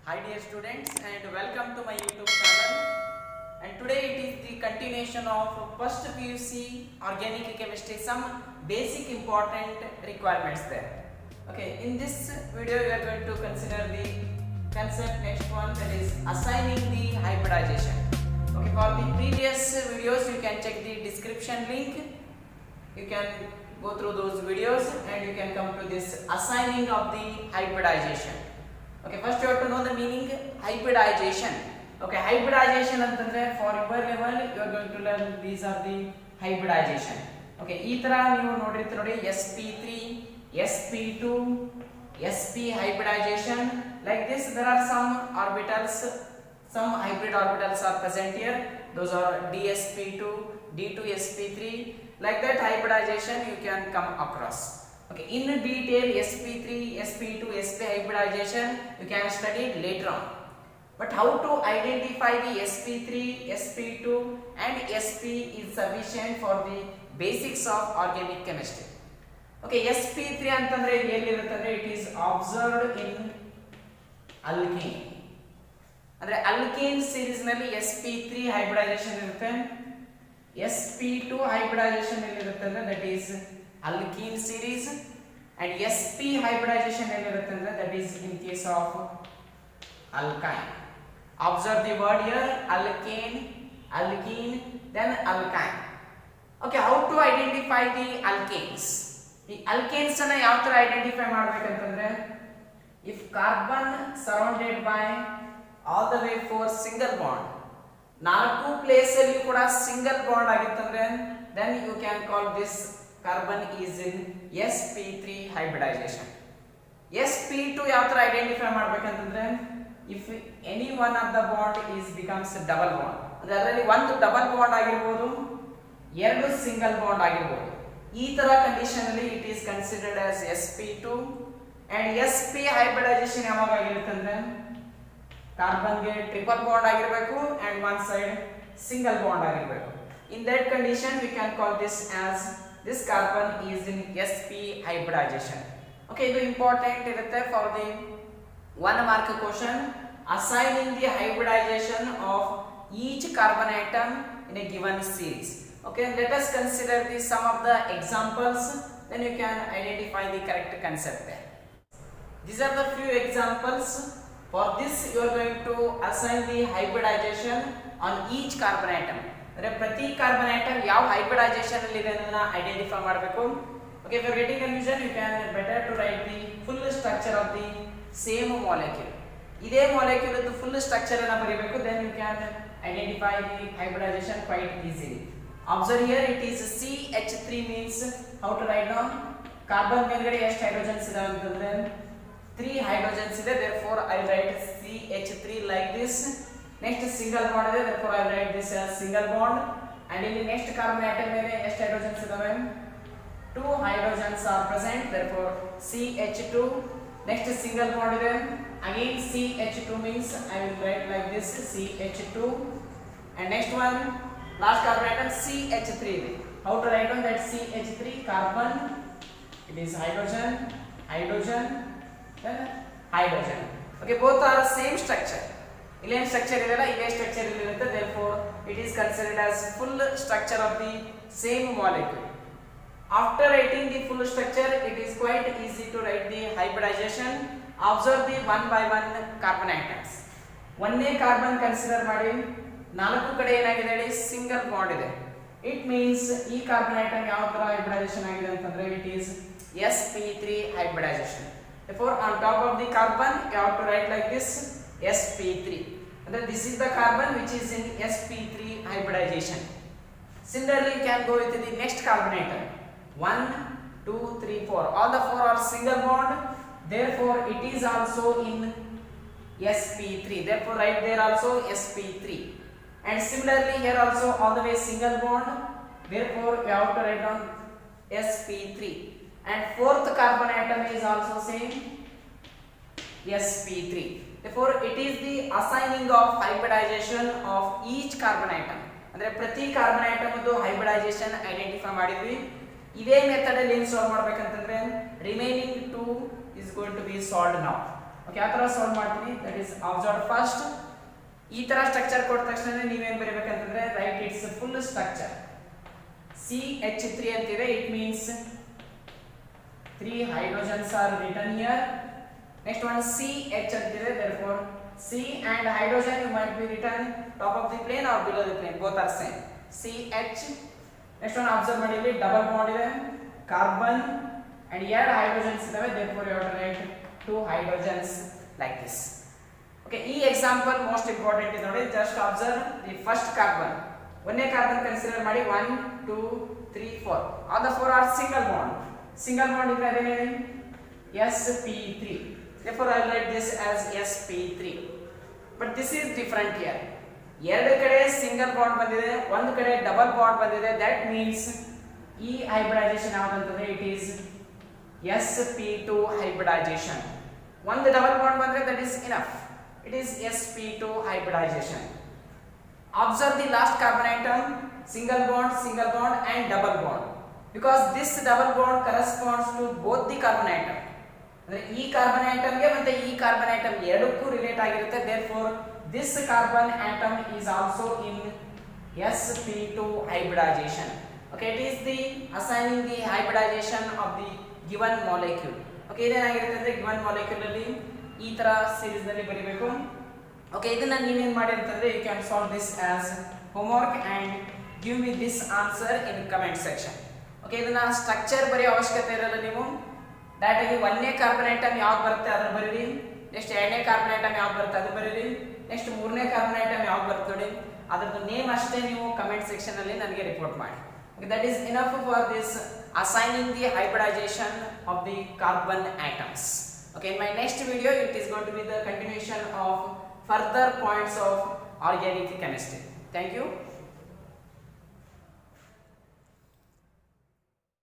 Hi dear students and welcome to my YouTube channel, and today it is the continuation of first PUC organic chemistry, some basic important requirements there. Okay, in this video we are going to consider the concept next one, that is assigning the hybridization. Okay, for the previous videos you can check the description link, you can go through those videos and you can come to this assigning of the hybridization. Okay, first you have to know the meaning hybridization. Okay, hybridization ಅಂತಂದ್ರೆ for your level you are going to learn these are the hybridization. Okay, ಈ ತರ ನೀವು ನೋಡಿರ್ತೀರಿ ನೋಡಿ sp3, sp2, sp hybridization. Like this there are some orbitals, some hybrid orbitals are present here. Those are dsp2, d2sp3. Like that hybridization you can come across. Okay, in detail sp3, sp2, sp hybridization you can study later on. But how to identify the sp3, sp2 and sp is sufficient for the basics of organic chemistry. Okay, sp3 ಅಂತಂದ್ರೆ ಎಲ್ಲಿರುತ್ತಂದ್ರೆ it is observed in alkene. ಅಂದ್ರೆ alkene series ನಲ್ಲಿ sp3 hybridization ಇರುತ್ತೆ, sp2 hybridization ಎಲ್ಲಿರುತ್ತೆ ಅಂದ್ರೆ that is alkene series, and sp hybridization ಎಲ್ಲಿರುತ್ತೆ ಅಂದ್ರೆ that is in case of alkyne. Observe the word here, alkane, alkene, then alkyne. Okay, how to identify the alkanes? The alkanes ಅನ್ನು ಯಾವ ತರ identify ಮಾಡಬೇಕಂತಂದ್ರೆ, if carbon surrounded by all the way 4 single bond, ನಾಲ್ಕು place ಅಲ್ಲಿ ಕೂಡ single bond ಆಗಿತ್ತಂದ್ರೆ then you can call this carbon is in sp3 hybridization. sp2 ಯಾವ ತರ identify ಮಾಡಬೇಕಂತಂದ್ರೆ, if any one of the bond is becomes double bond, ಅಂದ್ರೆ ಅದರಲ್ಲಿ ಒಂದು double bond ಆಗಿರಬಹುದು, ಎರಡು ಸಿಂಗಲ್ ಬಾಂಡ್ ಆಗಿರಬಹುದು. ಈ ತರ ಕಂಡೀಷನ್ ಅಲ್ಲಿ it is considered as sp2. and sp hybridization ಯಾವಾಗ ಆಗಿರುತ್ತೆ ಅಂದ್ರೆ, ಕಾರ್ಬನ್ ಗೆ ಟ್ರಿಪಲ್ ಬಾಂಡ್ ಆಗಿರಬೇಕು and one side single bond ಆಗಿರಬೇಕು. In that condition we can call this as this carbon is in sp hybridization. Okay, ಇದು important ಇರುತ್ತೆ for the 1 mark question, assigning the hybridization of each carbon atom in a given series. Okay, let us consider the some of the examples, then you can identify the correct concept there. These are the few examples. For this you are going to assign the hybridization on each carbon atom. ಅಂದ್ರೆ ಪ್ರತಿ carbon atom ಯಾವ hybridisation ಅಲ್ಲಿ ಇದೆ ಅನ್ನೋದನ್ನ identify ಮಾಡಬೇಕು. Okay, if you are getting confusion you can better to write the full structure of the same molecule. ಇದೇ molecule ದು full structure ಅನ್ನು ಬರೆಯಬೇಕು, then you can identify the hybridization quite easily. Observe here, it is CH3 means how to write down, carbon ಮೇಲ್ಗಡೆ ಎಷ್ಟು hydrogens ಇದೆ ಅಂತಂದ್ರೆ 3 hydrogens ಇದೆ, therefore I write CH3 like this. Next single bond ಇದೆ, therefore I write this as single bond. and ಇಲ್ಲಿ next carbon atom ಮೇಲೆ ಎಷ್ಟು hydrogens ಇದಾವೆ, 2 hydrogens are present, therefore CH2. next single bond ಇದೆ, again CH2 means I will write like this CH2. and next one last carbon atom CH3 ಇದೆ. how to write down that CH3, carbon, it is hydrogen, hydrogen, then hydrogen. Okay, both are same structure. Illen structure idella, ive structure irutte, therefore it is considered as full structure of the same molecule. After writing the full structure it is quite easy to write the hybridization. Observe the one by one carbon atoms. ಒಂದೇ carbon consider ಮಾಡಿ, ನಾಲ್ಕು ಕಡೆ ಏನಾಗಿದೆ ಹೇಳಿ single bond ಇದೆ. It means ಈ carbon atom ಯಾವ ತರ ಹೈಬ್ರಿಡೈಸೇಷನ್ ಆಗಿದೆ ಅಂತಂದ್ರೆ it is sp3 hybridization. Therefore on top of the carbon you have to write like this sp3, and then this is the carbon which is in sp3 hybridization. Similarly you can go with the next carbon atom, 1 2 3 4, all the 4 are single bond, therefore it is also in sp3, therefore write there also sp3. and similarly here also all the way single bond, therefore you have to write down sp3. and fourth carbon atom is also same sp3. therefore it is the assigning of hybridization of each carbon atom. ಅಂದ್ರೆ ಪ್ರತಿ carbon atom ದು hybridisation identify ಮಾಡಿದ್ವಿ. ಇದೇ method ಅಲ್ಲಿ ಏನು solve ಮಾಡಬೇಕಂತಂದ್ರೆ, remaining 2 is going to be solved now. Okay ಯಾವ ತರ ಸಾಲ್ವ್ ಮಾಡ್ತೀನಿ ದಟ್ ಇಸ್ ಅಬ್ಸರ್ವ್ ಫಸ್ಟ್ ಈ ತರ ಸ್ಟ್ರಕ್ಚರ್ ಕೊಟ್ಟ ತಕ್ಷಣ ನೀವೇನ್ ಬರೀಬೇಕಂತಂದ್ರೆ right it's full structure CH3 ಅಂತಿದೆ it means 3 hydrogens are written here. Next one CH ಅಂತಿದೆ therefore C and hydrogen you might be written top of the plane or below the plane both are same CH. Next one observe ಮಾಡಿ ಇಲ್ಲಿ double bond ಇದೆ carbon and ಎರಡು hydrogens ಇದಾವೆ therefore you have to write 2 hydrogens like this. Okay ಈ example most important ಇದೆ ನೋಡಿ just observe the first carbon ಒಂದೇ carbon consider ಮಾಡಿ 1 2 3 4 all the 4 are single bond ಇದ್ರೆ ಅದೇನೇ sp3 therefore I will write this as sp3 but this is different here ಎರಡು ಕಡೆ single bond ಬಂದಿದೆ ಒಂದು ಕಡೆ ಡಬಲ್ ಬಾಂಡ್ ಬಂದಿದೆ that means ಈ ಹೈಬ್ರಿಡೈಸೇಷನ್ ಯಾವುದು it is sp2 hybridization ಒಂದು ಡಬಲ್ ಬಾಂಡ್ ಬಂದ್ರೆ that is enough it is sp2 hybridization. Observe the last carbon atom single bond and double bond because this double bond corresponds to both the carbon atom ಅಂದ್ರೆ ಈ carbon atom ಗೆ ಮತ್ತೆ ಈ carbon atom ಎರಡಕ್ಕೂ relate ಆಗಿರುತ್ತೆ therefore this carbon atom is also in sp2 hybridization. Okay it is the assigning the hybridization of the given molecule. Okay ಇದೇನಾಗಿರುತ್ತೆ ಅಂದ್ರೆ given molecule ಅಲ್ಲಿ ಈ ತರ ಸೀರೀಸ್ ನಲ್ಲಿ ಬರಿಬೇಕು. Okay ಇದನ್ನ ನೀವೇನ್ ಮಾಡಿ ಅಂತಂದ್ರೆ you can solve this as homework and give me this answer in comment section. Okay ಇದನ್ನ ಸ್ಟ್ರಕ್ಚರ್ ಬರೆಯೋ ಅವಶ್ಯಕತೆ ಇರಲ್ಲ ನೀವು ಡೈರೆಕ್ಟ್ ಆಗಿ ಒಂದನೇ ಕಾರ್ಬನ್ ಆಟಮ್ ಯಾವ್ದು ಬರುತ್ತೆ ಅದನ್ನ ಬರೀರಿ ನೆಕ್ಸ್ಟ್ ಎರಡನೇ ಕಾರ್ಬನ್ ಆಟಮ್ ಯಾವ್ದು ಬರುತ್ತೆ ಅದು ಬರೀರಿ ನೆಕ್ಸ್ಟ್ ಮೂರನೇ ಕಾರ್ಬನ್ ಆಟಮ್ ಯಾವ್ದು ಬರುತ್ತೆ ನೋಡಿ ಅದರದ್ದು ನೇಮ್ ಅಷ್ಟೇ ನೀವು ಕಮೆಂಟ್ ಸೆಕ್ಷನ್ ಅಲ್ಲಿ ನನಗೆ ರಿಪೋರ್ಟ್ ಮಾಡಿ. Okay that is enough for this assigning the hybridization of the carbon atoms. Okay in my next video it is going to be the continuation of further points of organic chemistry. Thank you.